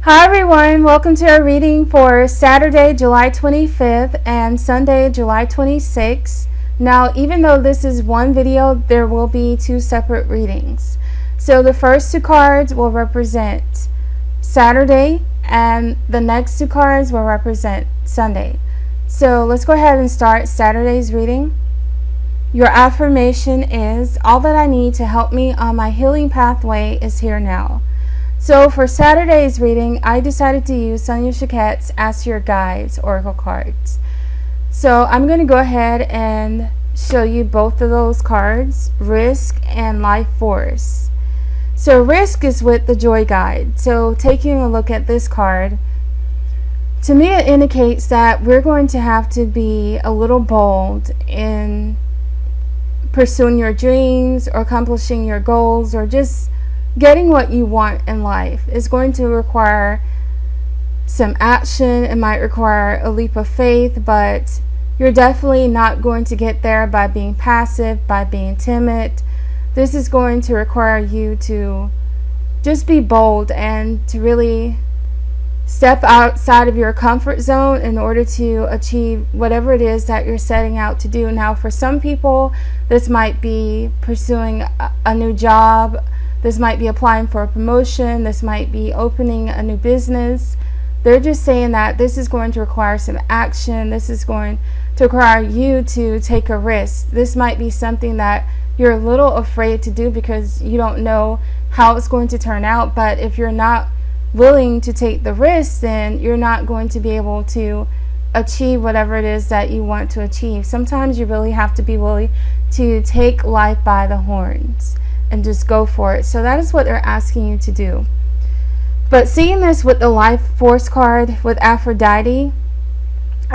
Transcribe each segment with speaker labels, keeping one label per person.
Speaker 1: Hi everyone, welcome to our reading for Saturday, July 25th and Sunday, July 26th. Now, even though this is one video, there will be two separate readings. So the first two cards will represent Saturday and the next two cards will represent Sunday. So let's go ahead and start Saturday's reading. Your affirmation is, all that I need to help me on my healing pathway is here now. So for Saturday's reading, I decided to use Sonia Choquette's Ask Your Guides Oracle cards. So I'm going to go ahead and show you both of those cards, Risk and Life Force. So Risk is with the Joy Guide. So taking a look at this card, to me it indicates that we're going to have to be a little bold in pursuing your dreams or accomplishing your goals or just getting what you want in life. Is going to require some action. It might require a leap of faith, but you're definitely not going to get there by being passive, by being timid. This is going to require you to just be bold and to really step outside of your comfort zone in order to achieve whatever it is that you're setting out to do. Now, for some people, this might be pursuing a new job. This might be applying for a promotion. This might be opening a new business. They're just saying that this is going to require some action. This is going to require you to take a risk. This might be something that you're a little afraid to do because you don't know how it's going to turn out. But if you're not willing to take the risk, then you're not going to be able to achieve whatever it is that you want to achieve. Sometimes you really have to be willing to take life by the horns and just go for it. So that is what they're asking you to do. But seeing this with the Life Force card with Aphrodite,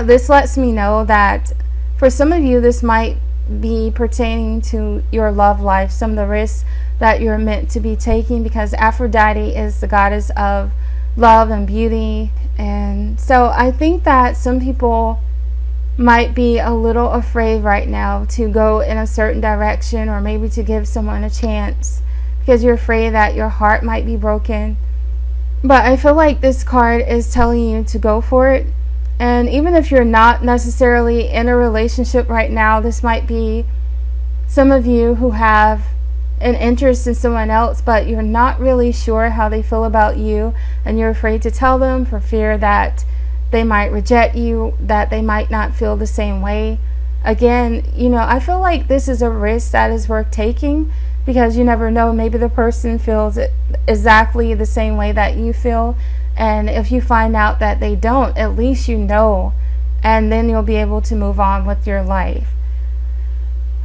Speaker 1: this lets me know that for some of you this might be pertaining to your love life, some of the risks that you're meant to be taking, because Aphrodite is the goddess of love and beauty. And so I think that some people might be a little afraid right now to go in a certain direction, or maybe to give someone a chance because you're afraid that your heart might be broken. But I feel like this card is telling you to go for it. And even if you're not necessarily in a relationship right now, this might be some of you who have an interest in someone else, but you're not really sure how they feel about you, and you're afraid to tell them for fear that they might reject you, that they might not feel the same way. Again, I feel like this is a risk that is worth taking, because you never know, maybe the person feels exactly the same way that you feel, and if you find out that they don't, at least you know, and then you'll be able to move on with your life.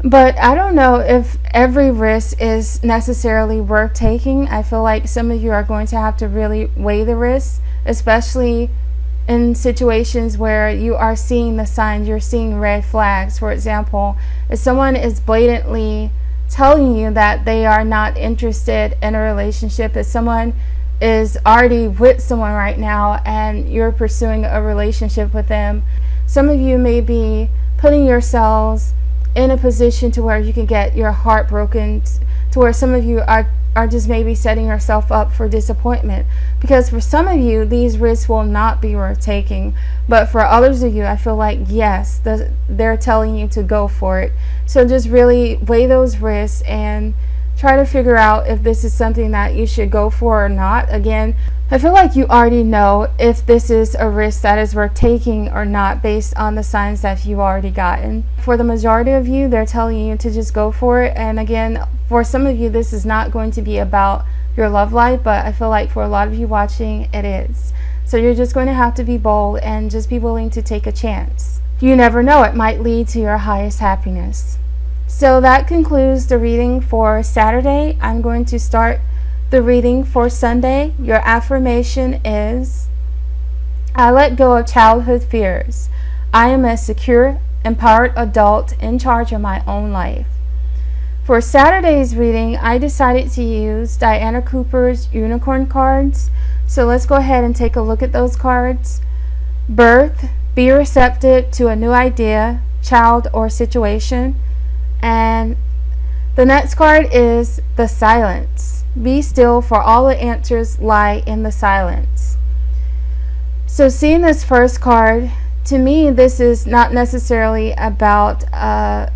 Speaker 1: But I don't know if every risk is necessarily worth taking. I feel like some of you are going to have to really weigh the risks, especially in situations where you are seeing the signs, you're seeing red flags. For example, if someone is blatantly telling you that they are not interested in a relationship, if someone is already with someone right now and you're pursuing a relationship with them, some of you may be putting yourselves in a position to where you can get your heart broken, to where some of you are just maybe setting yourself up for disappointment, because for some of you these risks will not be worth taking, but for others of you I feel like yes, they're telling you to go for it. So just really weigh those risks and try to figure out if this is something that you should go for or not. Again, I feel like you already know if this is a risk that is worth taking or not based on the signs that you've already gotten. For the majority of you, they're telling you to just go for it. And again, for some of you, this is not going to be about your love life, but I feel like for a lot of you watching, it is. So you're just going to have to be bold and just be willing to take a chance. You never know, it might lead to your highest happiness. So that concludes the reading for Saturday. I'm going to start the reading for Sunday. Your affirmation is, I let go of childhood fears. I am a secure, empowered adult in charge of my own life. For Saturday's reading, I decided to use Diana Cooper's Unicorn cards. So let's go ahead and take a look at those cards. Birth, be receptive to a new idea, child, or situation. And the next card is the Silence. Be still, for all the answers lie in the silence. So seeing this first card, to me, this is not necessarily about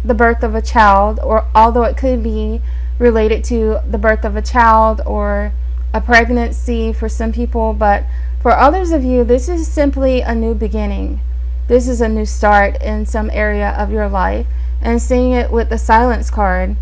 Speaker 1: the birth of a child, or although it could be related to the birth of a child or a pregnancy for some people, but for others of you, this is simply a new beginning. This is a new start in some area of your life. And seeing it with the Silence card,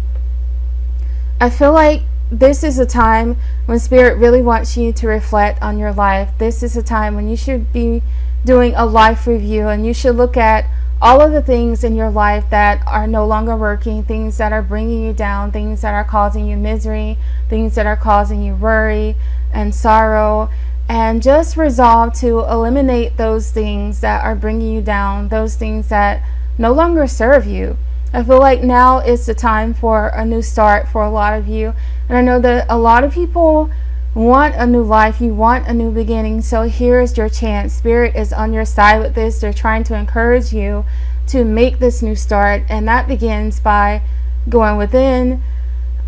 Speaker 1: I feel like this is a time when Spirit really wants you to reflect on your life. This is a time when you should be doing a life review, and you should look at all of the things in your life that are no longer working, things that are bringing you down, things that are causing you misery, things that are causing you worry and sorrow, and just resolve to eliminate those things that are bringing you down, those things that no longer serve you. I feel like now is the time for a new start for a lot of you. And I know that a lot of people want a new life. You want a new beginning. So here's your chance. Spirit is on your side with this. They're trying to encourage you to make this new start. And that begins by going within,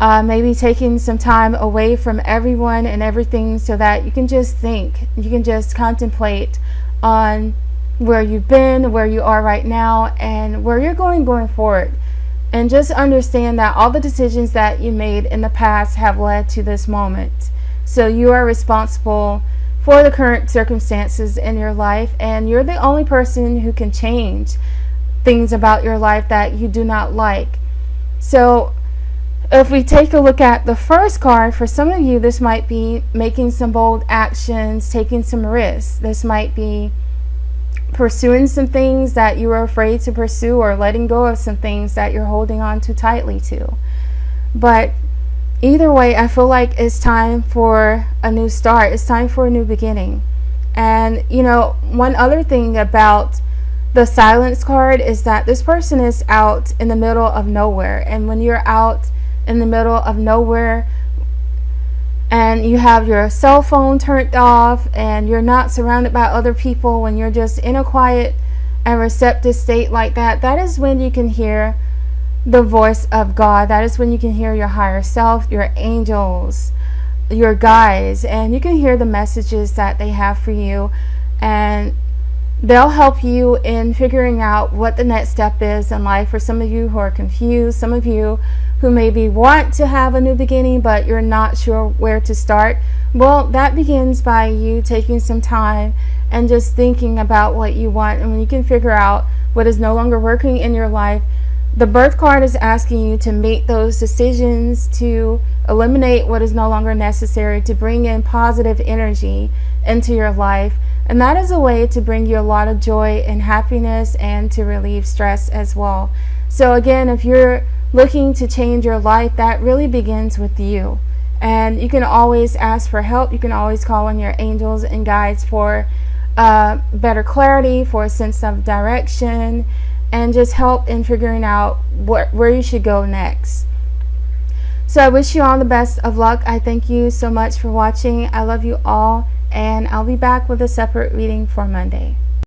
Speaker 1: maybe taking some time away from everyone and everything so that you can just think. You can just contemplate on where you've been, where you are right now, and where you're going forward. And just understand that all the decisions that you made in the past have led to this moment. So you are responsible for the current circumstances in your life, and you're the only person who can change things about your life that you do not like. So if we take a look at the first card, for some of you, this might be making some bold actions, taking some risks. This might be pursuing some things that you were afraid to pursue, or letting go of some things that you're holding on too tightly to. But either way, I feel like it's time for a new start. It's time for a new beginning. And you know, one other thing about the Silence card is that this person is out in the middle of nowhere. And when you're out in the middle of nowhere and you have your cell phone turned off and you're not surrounded by other people, when you're just in a quiet and receptive state like that, that is when you can hear the voice of God. That is when you can hear your higher self, your angels, your guides, and you can hear the messages that they have for you, and they'll help you in figuring out what the next step is in life. For some of you who are confused, some of you who maybe want to have a new beginning but you're not sure where to start, well, that begins by you taking some time and just thinking about what you want. And when you can figure out what is no longer working in your life, the Birth card is asking you to make those decisions, to eliminate what is no longer necessary, to bring in positive energy into your life. And that is a way to bring you a lot of joy and happiness, and to relieve stress as well. So again, if you're looking to change your life, that really begins with you. And you can always ask for help. You can always call on your angels and guides for better clarity, for a sense of direction, and just help in figuring out where you should go next. So I wish you all the best of luck. I thank you so much for watching. I love you all, and I'll be back with a separate reading for Monday.